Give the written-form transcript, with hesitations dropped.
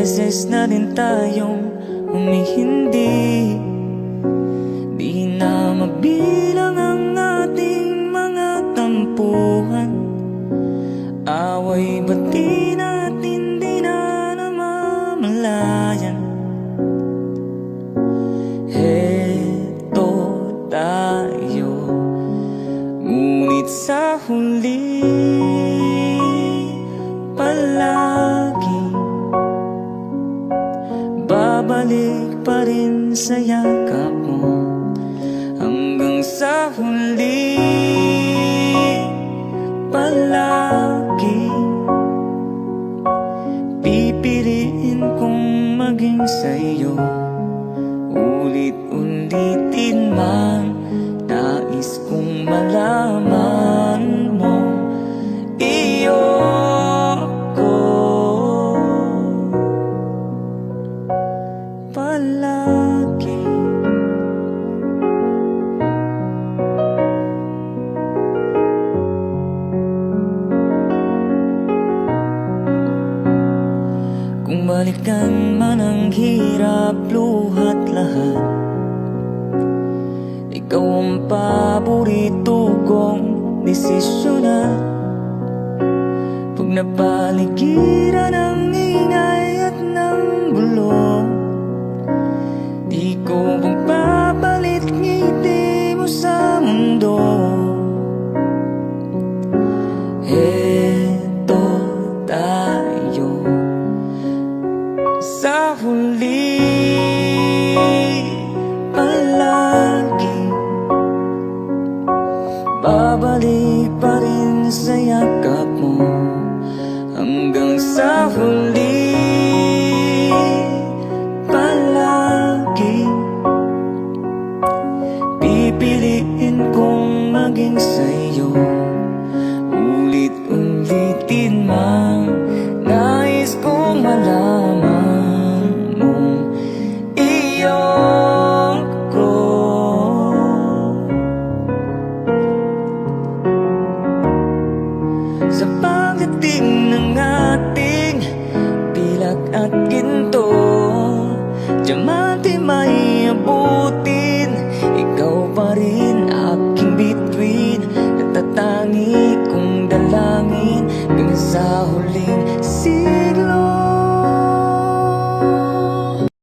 beses na din tayong humihindi. Di na mabilang ang ating mga tampuhan. Away bati natin di na namamalayan. Heto tayo, ngunit sa huli palagi babalik pa rin sa yakap mo. Hanggang sa huli palagi pipiliin kong maging sa'yo. Ulit-ulitin man, nais kong malaman mo iyo ko palagi. Kung balikan man ang hirap, luhat lahat, ikaw ang paborito kong desisyonan. Pag napaligiran ng ingay at ng bulong, di ko magpapalit ngiti mo sa mundo. Heto tayo sa huli palagi babalik pa rin sa yakap mo. Hanggang sa huli palagi pipiliin kong maging sa'yo. Ulit-ulitin man, nais kong malaman mo iyo ko. Sa pagdating ng ating pilak at ginto, diamante may abutin, ikaw pa rin aking bituin. Natatangi kong dalangin hanggang sa huling